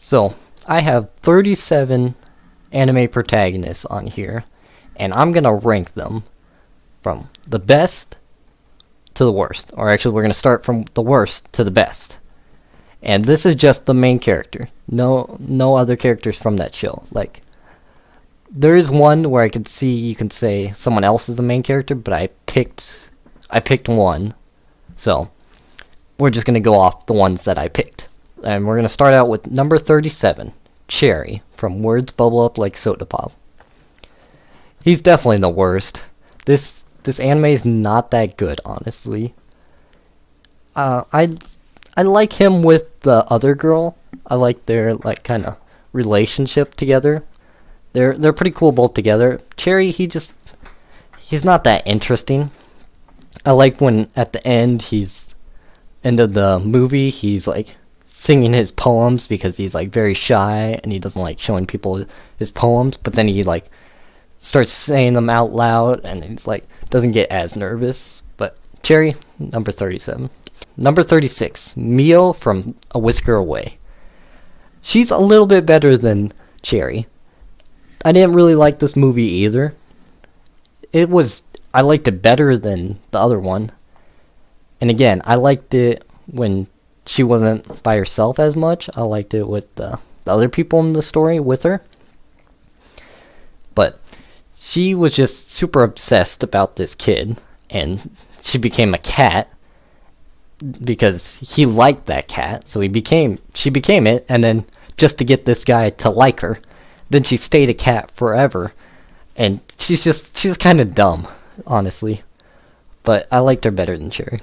So, I have 37 anime protagonists on here, and I'm gonna rank them from the best to the worst. Or actually, we're gonna start from the worst to the best. And this is just the main character. No other characters from that show. Like, there is one where I could see you can say someone else is the main character, but I picked one. So, we're just gonna go off the ones that I picked. And we're gonna start out with number 37, Cherry, from Words Bubble Up Like Soda Pop. He's definitely the worst. This anime is not that good, honestly. I like him with the other girl. I like their like kind of relationship together. They're pretty cool both together. Cherry, he's not that interesting. I like when at the end of the movie he's like singing his poems because he's like very shy and he doesn't like showing people his poems, but then he like starts saying them out loud and he's like doesn't get as nervous. But Cherry, number 37. Number 36, Mio from A Whisker Away. She's a little bit better than Cherry. I didn't really like this movie either. I liked it better than the other one. And again, I liked it when she wasn't by herself as much. I liked it with the other people in the story with her. But she was just super obsessed about this kid, and she became a cat because he liked that cat, so she became it, and then just to get this guy to like her, then she stayed a cat forever, and she's kind of dumb, honestly, but I liked her better than Cherry.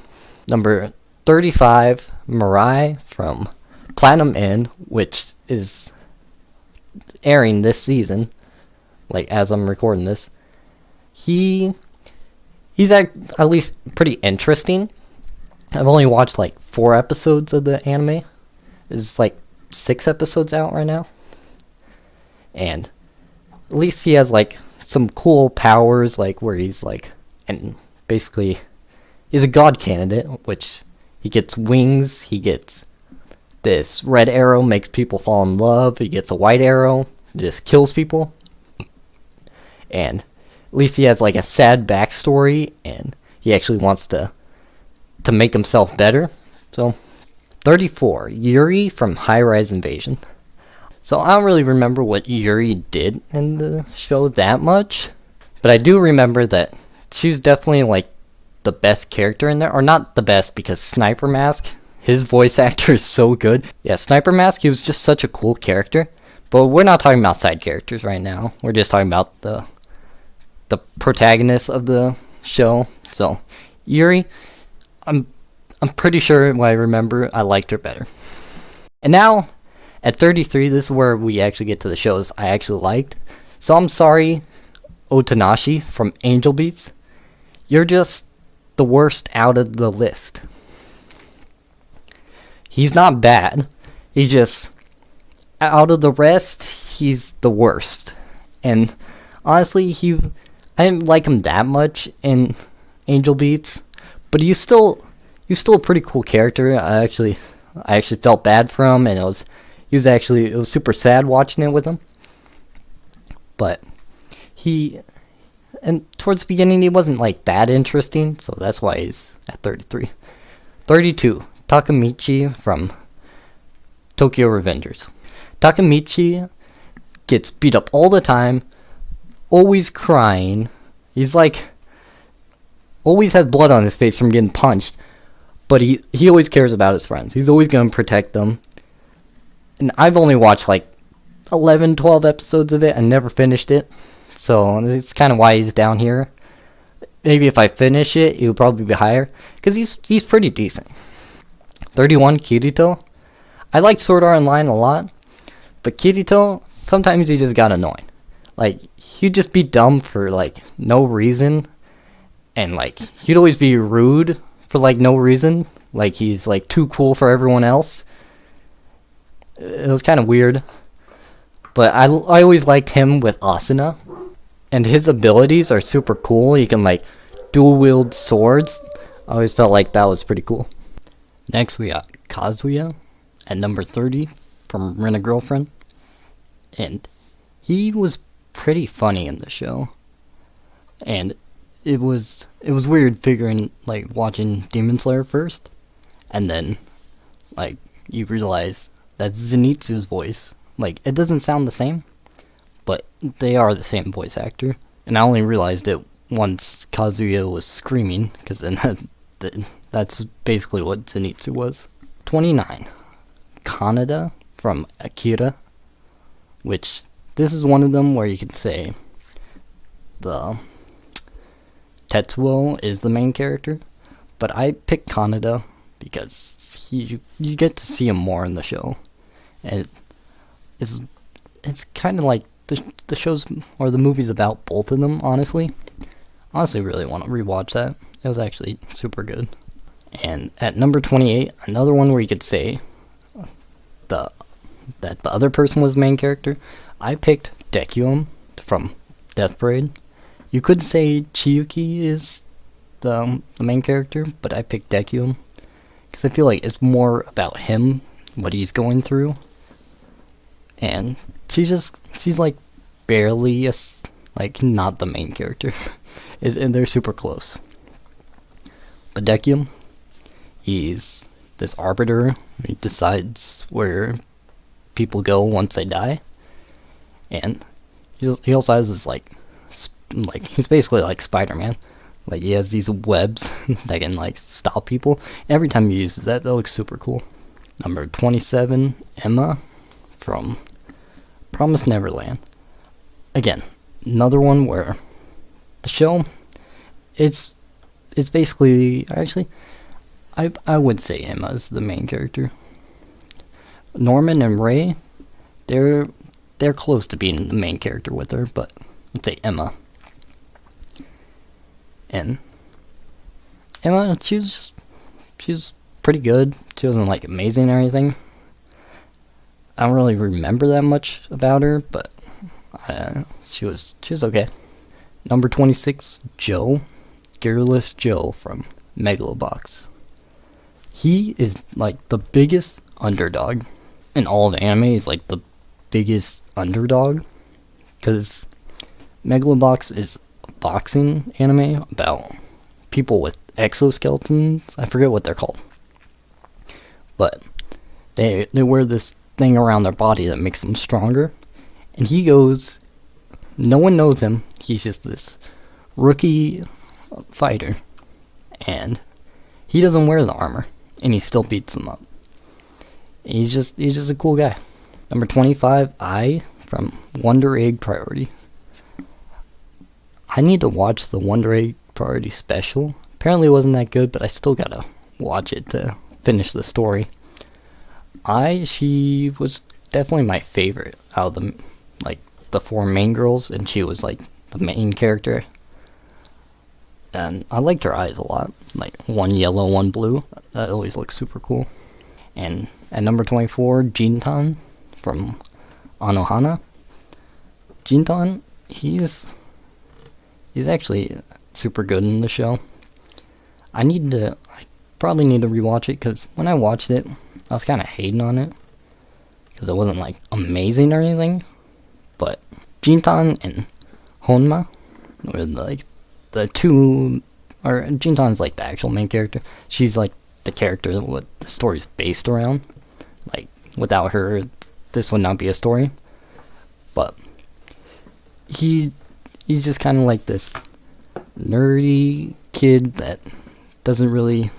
Number 35, Mirai from Platinum End, which is airing this season, like as I'm recording this. He's at least pretty interesting. I've only watched like 4 episodes of the anime. There's like 6 episodes out right now. And at least he has like some cool powers, like where he's like, and basically he's a god candidate, which he gets wings, he gets this red arrow, makes people fall in love, he gets a white arrow, just kills people. And at least he has like a sad backstory, and he actually wants to make himself better. So, 34, Yuri from High Rise Invasion. So I don't really remember what Yuri did in the show that much, but I do remember that she was definitely like the best character in there, or not the best because Sniper Mask, his voice actor is so good. Yeah, Sniper Mask, he was just such a cool character, but we're not talking about side characters right now. We're just talking about the protagonist of the show. So, Yuri, I'm pretty sure what I remember, I liked her better. And now, at 33, this is where we actually get to the shows I actually liked. So I'm sorry, Otanashi from Angel Beats. You're just the worst out of the list. He's not bad. He just, out of the rest, he's the worst. And honestly, I didn't like him that much in Angel Beats, but he's still a pretty cool character. I actually felt bad for him, and it was super sad watching it with him. But and towards the beginning he wasn't like that interesting, so that's why he's at 33. 32, Takemichi from Tokyo Revengers. Takemichi gets beat up all the time, always crying. He's like always has blood on his face from getting punched, but he always cares about his friends. He's always going to protect them. And I've only watched like 11, 12 episodes of it and never finished it, so it's kind of why he's down here. Maybe if I finish it, he'll probably be higher, because he's pretty decent. 31, Kirito. I like Sword Art Online a lot, but Kirito, sometimes he just got annoying. Like, he'd just be dumb for like no reason, and like he'd always be rude for like no reason, like he's like too cool for everyone else. It was kind of weird, but I always liked him with Asuna, and his abilities are super cool. He can like dual wield swords. I always felt like that was pretty cool. Next we got Kazuya at number 30 from Rent-A-Girlfriend, and he was pretty funny in the show. And it was weird figuring, like, watching Demon Slayer first, and then, like, you realize that's Zenitsu's voice. Like, it doesn't sound the same, but they are the same voice actor. And I only realized it once Kazuya was screaming, because then that's basically what Zenitsu was. 29. Kaneda from Akira, which this is one of them where you could say the Tetsuo is the main character, but I picked Kaneda because you get to see him more in the show, and it's kind of like the shows or the movies about both of them. Honestly really want to rewatch that. It was actually super good. And at number 28, another one where you could say that the other person was the main character, I picked Deku from Death Parade. You could say Chiyuki is the main character, but I picked Deku because I feel like it's more about him, what he's going through. And she's like barely like not the main character. And they're super close. But Deku, he's this arbiter. He decides where people go once they die. And he also has this like he's basically like Spider-Man. Like, he has these webs that can like stop people. Every time he uses that looks super cool. Number 27, Emma from Promised Neverland. Again, another one where the show, it's basically, actually, I would say Emma is the main character. Norman and Ray, they're close to being the main character with her, but let's say Emma. And Emma, she was pretty good. She wasn't like amazing or anything. I don't really remember that much about her, but she was okay. Number 26, Joe, Gearless Joe from Megalobox. He is like the biggest underdog in all of anime. He's like the biggest underdog because Megalobox is a boxing anime about people with exoskeletons. I forget what they're called, but they wear this thing around their body that makes them stronger. And he goes, no one knows him. He's just this rookie fighter, and he doesn't wear the armor, and he still beats them up. He's just a cool guy. Number 25, I from Wonder Egg Priority. I need to watch the Wonder Egg Priority special. Apparently it wasn't that good, but I still gotta watch it to finish the story. She was definitely my favorite out of the four main girls, and she was like the main character. And I liked her eyes a lot, like one yellow, one blue. That always looks super cool. And at number 24, Jintan from Anohana. Jintan, he's actually super good in the show. I probably need to rewatch it, because when I watched it, I was kind of hating on it because it wasn't like amazing or anything. But Jintan and Honma were like the two, or Jintan's like the actual main character. She's like the character that what the story's based around. Like, without her, this would not be a story. But he's just kind of like this nerdy kid that doesn't really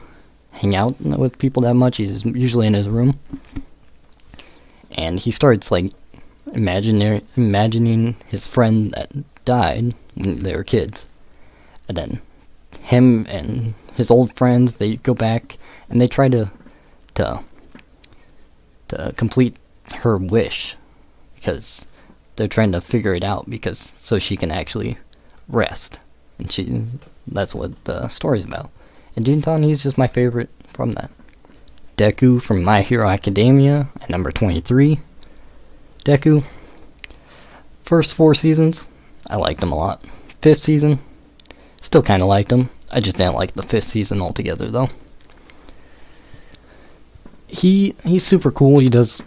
hang out with people that much. He's usually in his room, and he starts like imagining his friend that died when they were kids, and then him and his old friends, they go back and they try to complete her wish, because they're trying to figure it out, because so she can actually rest, and that's what the story's about. And Jintan, he's just my favorite from that. Deku from My Hero Academia at number 23. Deku, first 4 seasons, I liked him a lot. 5th season, still kind of liked him. I just didn't like the 5th season altogether, though. He's super cool. He does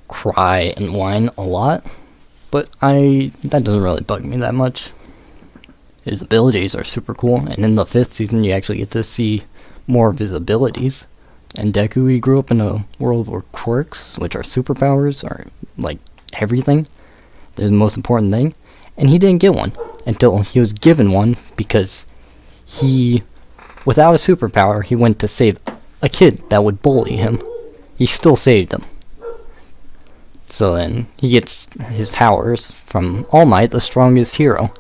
cry and whine a lot, but that doesn't really bug me that much. His abilities are super cool, and in the 5th season you actually get to see more of his abilities. And Deku, he grew up in a world where quirks, which are superpowers, are like everything. They're the most important thing. And he didn't get one until he was given one, because he, without a superpower, he went to save a kid that would bully him. He still saved him. So then he gets his powers from All Might, the strongest hero.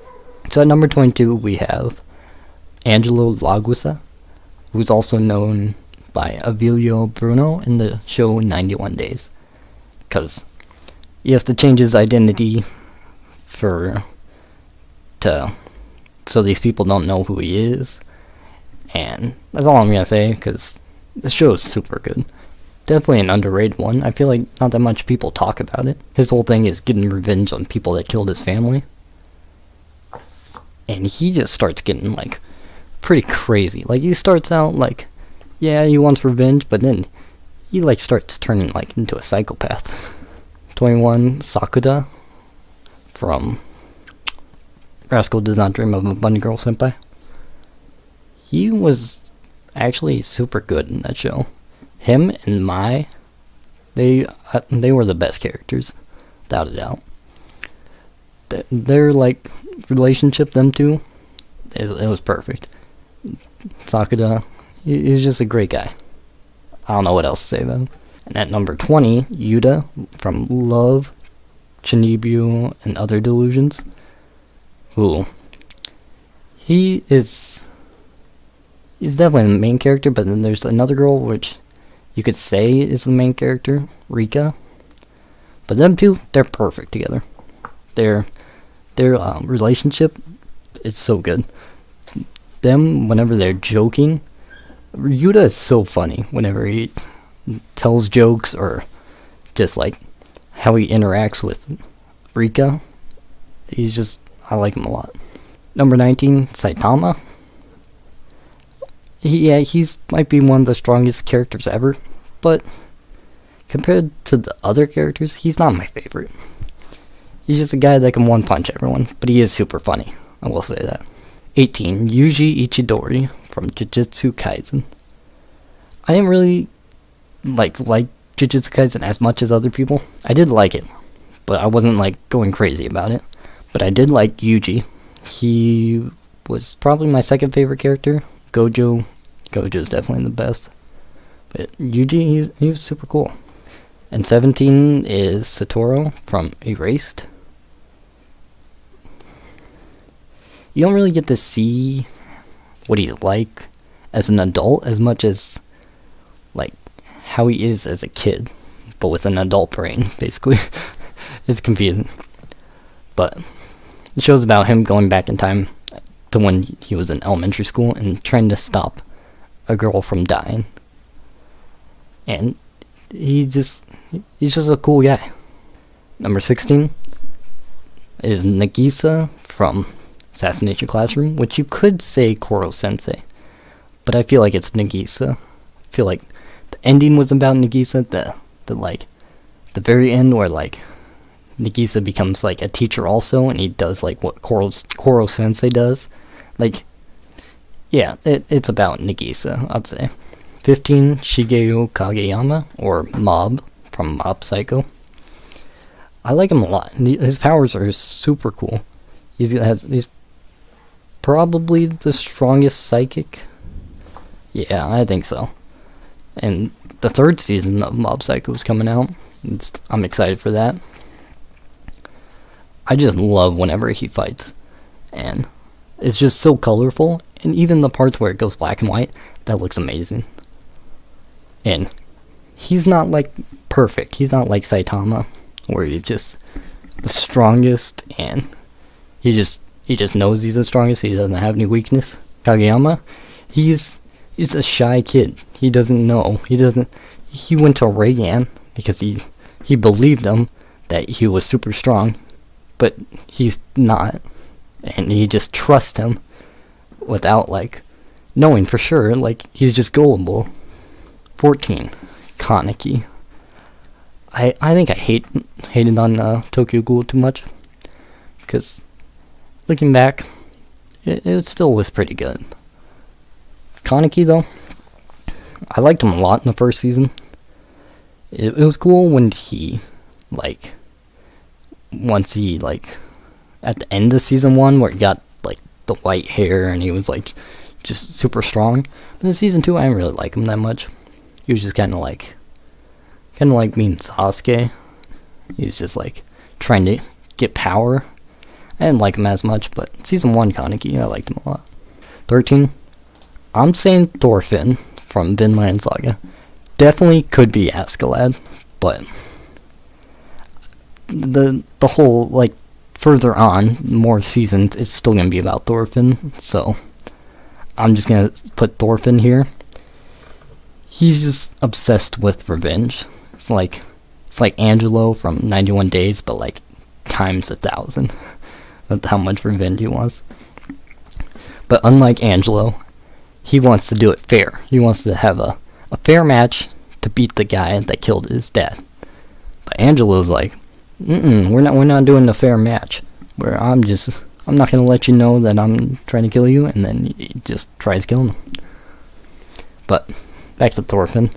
So at number 22 we have Angelo Lagusa, who's also known by Avilio Bruno in the show 91 Days. Because he has to change his identity so these people don't know who he is. And that's all I'm going to say, because this show is super good. Definitely an underrated one. I feel like not that much people talk about it. His whole thing is getting revenge on people that killed his family. And he just starts getting, like, pretty crazy. Like, he starts out, like, yeah, he wants revenge, but then he, like, starts turning, like, into a psychopath. 21, Sakura from Rascal Does Not Dream of a Bunny Girl Senpai. He was actually super good in that show. Him and Mai, they were the best characters, without a doubt. Their, like, relationship, them two, it was perfect. Sakura, he's just a great guy. I don't know what else to say about him. And at number 20, Yuda from Love, Chinibu, and Other Delusions. Ooh. He's definitely the main character, but then there's another girl which you could say is the main character, Rika. But them two, they're perfect together. Their relationship is so good. Them, whenever they're joking, Ryuda is so funny whenever he tells jokes, or just like how he interacts with Rika. I like him a lot. Number 19, Saitama. He's might be one of the strongest characters ever, but compared to the other characters, he's not my favorite. He's just a guy that can one-punch everyone, but he is super funny. I will say that. 18, Yuji Ichidori from Jujutsu Kaisen. I didn't really like Jujutsu Kaisen as much as other people. I did like it, but I wasn't like going crazy about it. But I did like Yuji. He was probably my second favorite character. Gojo's definitely the best. But Yuji, he was super cool. And 17 is Satoru from Erased. You don't really get to see what he's like as an adult as much as like how he is as a kid, but with an adult brain, basically. It's confusing. But the show's about him going back in time to when he was in elementary school and trying to stop a girl from dying. And he's just a cool guy. Number 16 is Nagisa from Assassination Classroom, which you could say Koro Sensei, but I feel like it's Nagisa. I feel like the ending was about Nagisa, the very end where like Nagisa becomes like a teacher also, and he does like what Koro Sensei does. Like, yeah, it's about Nagisa, I'd say. 15, Shigeo Kageyama, or Mob, from Mob Psycho. I like him a lot. His powers are super cool. He's probably the strongest psychic. Yeah, I think so. And the 3rd season of Mob Psycho is coming out. I'm excited for that. I just love whenever he fights. And it's just so colorful. And even the parts where it goes black and white, that looks amazing. And he's not like perfect. He's not like Saitama, where he's just the strongest and he just knows he's the strongest. He doesn't have any weakness. Kageyama, he's a shy kid. He doesn't know. He went to Reigan because he believed him that he was super strong, but he's not. And he just trusts him without like knowing for sure. Like, he's just gullible. 14, Kaneki. I think I hated on Tokyo Ghoul too much, because looking back, it still was pretty good. Kaneki though, I liked him a lot in the first season. It was cool when he, like, once he, like, at the end of season 1 where he got, like, the white hair and he was, like, just super strong. But in season 2, I didn't really like him that much. He was just kind of like being Sasuke. He was just, like, trying to get power. I didn't like him as much, but season 1 Kaneki, I liked him a lot. 13, I'm saying Thorfinn from Vinland Saga. Definitely could be Askeladd, but the whole, like, further on, more seasons, it's still gonna be about Thorfinn, so I'm just gonna put Thorfinn here. He's just obsessed with revenge. It's like Angelo from 91 Days, but like times 1,000. That's how much revenge he wants. But unlike Angelo, he wants to do it fair. He wants to have a fair match to beat the guy that killed his dad. But Angelo's like, we're not doing a fair match. Where I'm not gonna let you know that I'm trying to kill you, and then he just tries killing him. But back to Thorfinn.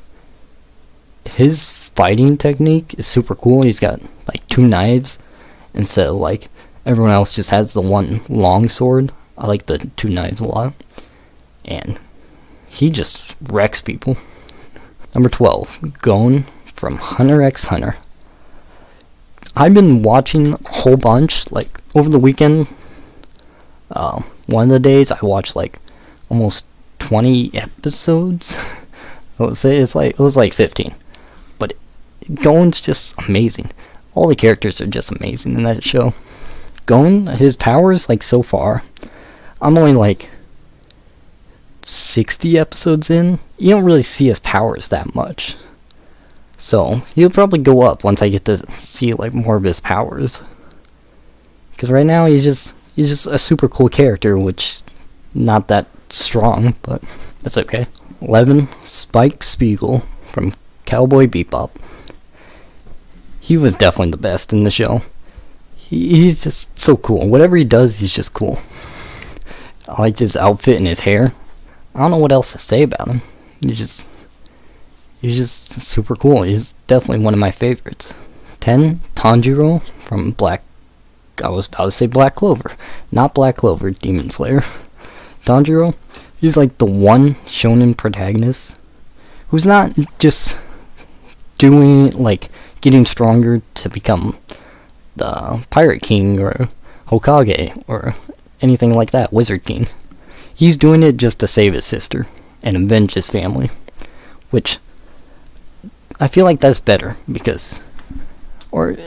His fighting technique is super cool. He's got like 2 knives instead of like everyone else just has the one long sword. I like the 2 knives a lot. And he just wrecks people. Number 12, Gon from Hunter x Hunter. I've been watching a whole bunch, like, over the weekend. One of the days, I watched, like, almost 20 episodes. I would say it was like 15. But Gon's just amazing. All the characters are just amazing in that show. Gon, his powers, like, so far, I'm only, like, 60 episodes in. You don't really see his powers that much. So, he'll probably go up once I get to see, like, more of his powers. Because right now, he's just a super cool character, which, not that strong, but that's okay. 11, Spike Spiegel from Cowboy Bebop. He was definitely the best in the show. He's just so cool. Whatever he does, he's just cool. I liked his outfit and his hair. I don't know what else to say about him. He's just super cool. He's definitely one of my favorites. 10, Tanjiro from I was about to say Black Clover. Not Black Clover, Demon Slayer. Tanjiro, he's like the one shonen protagonist who's not just doing, like, getting stronger to become the Pirate King or Hokage or anything like that, Wizard King. He's doing it just to save his sister and avenge his family, which I feel like that's better because, or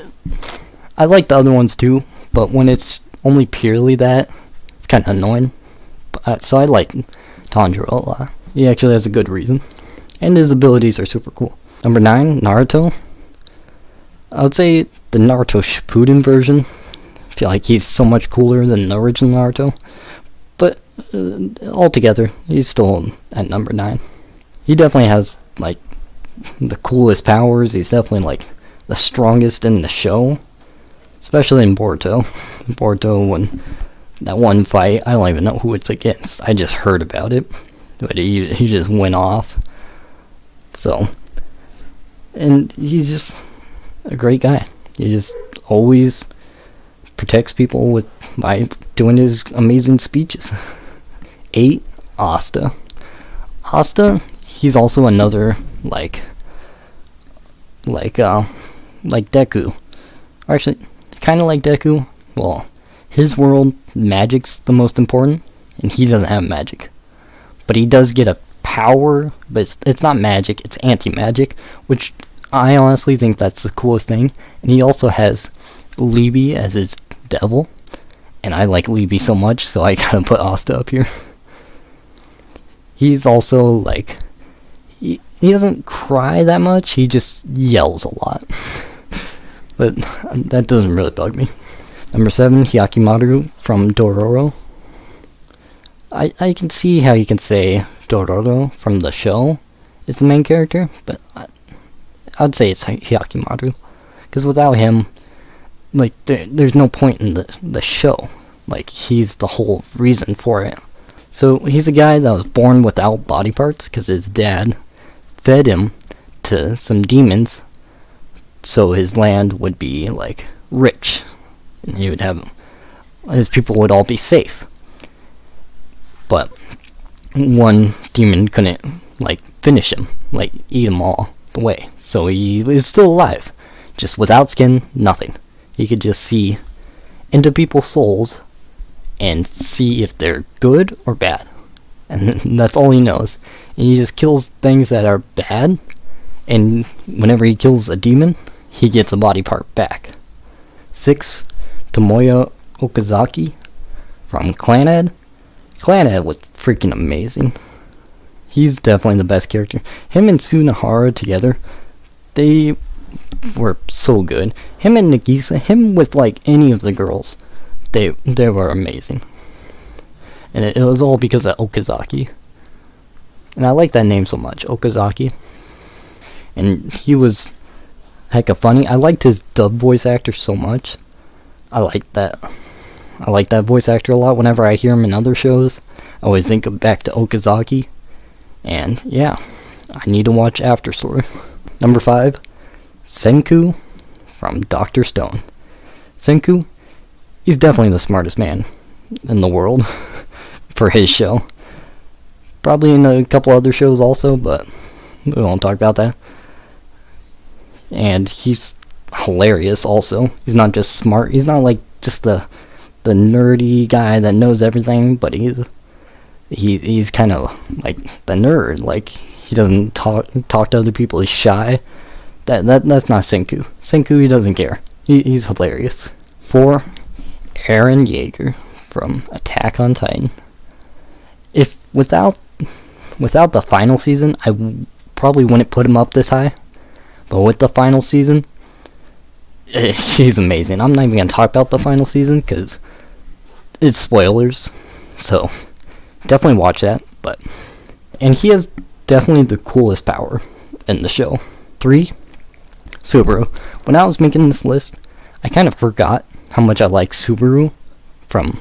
I like the other ones too, but when it's only purely that, it's kind of annoying. So I like Tanjiro a lot. He actually has a good reason, and his abilities are super cool. Number 9, Naruto. I would say the Naruto Shippuden version. I feel like he's so much cooler than the original Naruto, but altogether, he's still at number 9. He definitely has, like, the coolest powers. He's definitely, like, the strongest in the show, especially in Boruto. When that one fight, I don't even know who it's against. I just heard about it, but he just went off. So, and he's just a great guy. He just always protects people by doing his amazing speeches. 8, Asta. Asta, he's also another like Deku. Or actually, kind of like Deku. Well, his world, magic's the most important, and he doesn't have magic. But he does get a power, but it's not magic, it's anti-magic, which I honestly think that's the coolest thing. And he also has Libby as his devil, and I like Libby so much, so I gotta put Asta up here. He's also, like, he doesn't cry that much, he just yells a lot. But that doesn't really bug me. Number 7, Hyakimaru from Doro. I can see how you can say Doro from the show is the main character, but I'd say it's Hyakimaru, because without him, like, there's no point in the show. Like, he's the whole reason for it. So he's a guy that was born without body parts because his dad fed him to some demons, so his land would be like rich, and he would have, his people would all be safe. But one demon couldn't like finish him, like eat him all the way, so he is still alive, just without skin, nothing. He could just see into people's souls and see if they're good or bad, and that's all he knows. And he just kills things that are bad, and whenever he kills a demon, he gets a body part back. 6. Tamayookazaki from Kaneda. Kaneda was freaking amazing. He's definitely the best character. Him and Tsunohara together, they were so good. Him and Nagisa, him with like any of the girls, they were amazing. And it was all because of Okazaki. And I like that name so much, Okazaki. And he was hecka funny. I liked his dub voice actor so much. I like that voice actor a lot. Whenever I hear him in other shows, I always think back to Okazaki. And yeah, I need to watch After Story. Number 5, Senku from Dr. Stone. Senku, he's definitely the smartest man in the world for his show. Probably in a couple other shows also, but we won't talk about that. And he's hilarious also. He's not just smart. He's not like just the nerdy guy that knows everything, but he's kind of like the nerd. Like, he doesn't talk to other people. He's shy. That's not Senku. Senku, he doesn't care. He's hilarious. 4, Eren Yeager from Attack on Titan. If without the final season, I probably wouldn't put him up this high. But with the final season, he's amazing. I'm not even going to talk about the final season because it's spoilers. So definitely watch that. And he has definitely the coolest power in the show. 3, Subaru. When I was making this list, I kind of forgot how much I like Subaru from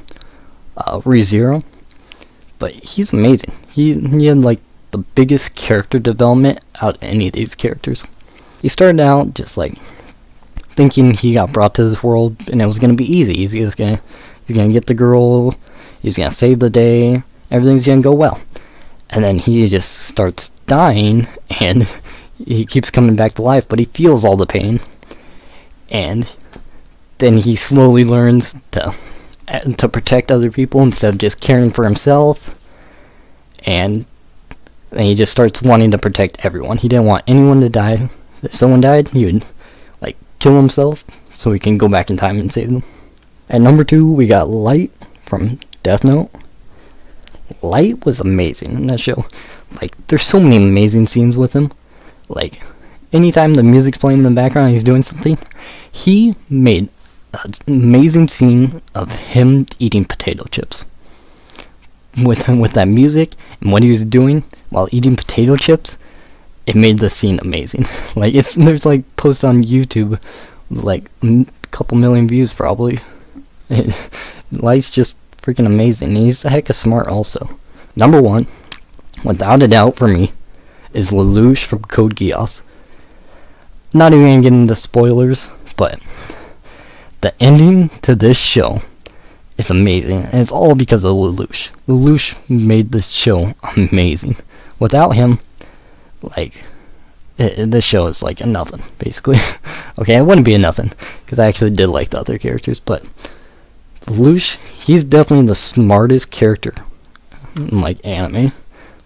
ReZero. But he's amazing. He had like the biggest character development out of any of these characters. He started out just like thinking he got brought to this world and it was gonna be easy. He's gonna get the girl. He's gonna save the day. Everything's gonna go well. And then he just starts dying and he keeps coming back to life, but he feels all the pain. And then he slowly learns to protect other people instead of just caring for himself. And then he just starts wanting to protect everyone. He didn't want anyone to die. If someone died, he would like kill himself so he can go back in time and save them. At number 2, we got Light from Death Note. Light was amazing in that show. Like, there's so many amazing scenes with him. Like, anytime the music's playing in the background and he's doing something, he made an amazing scene of him eating potato chips. With that music and what he was doing while eating potato chips, it made the scene amazing. Like, there's like posts on YouTube with like a couple million views probably. Light's just freaking amazing. He's a hecka smart also. Number 1, without a doubt for me, is Lelouch from Code Geass. Not even gonna get into spoilers, but the ending to this show is amazing, and it's all because of Lelouch. Lelouch made this show amazing. Without him, like, this show is like a nothing, basically. Okay, it wouldn't be a nothing, because I actually did like the other characters, but Lelouch, he's definitely the smartest character in, like, anime.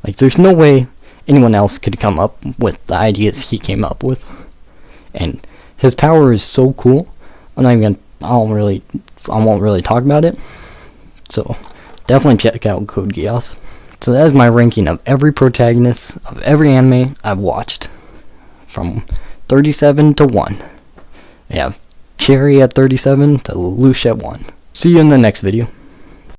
Like, there's no way anyone else could come up with the ideas he came up with. And his power is so cool. I won't really talk about it. So definitely check out Code Geass. So that is my ranking of every protagonist of every anime I've watched, from 37 to 1. We have Cherry at 37 to Lelouch at 1. See you in the next video.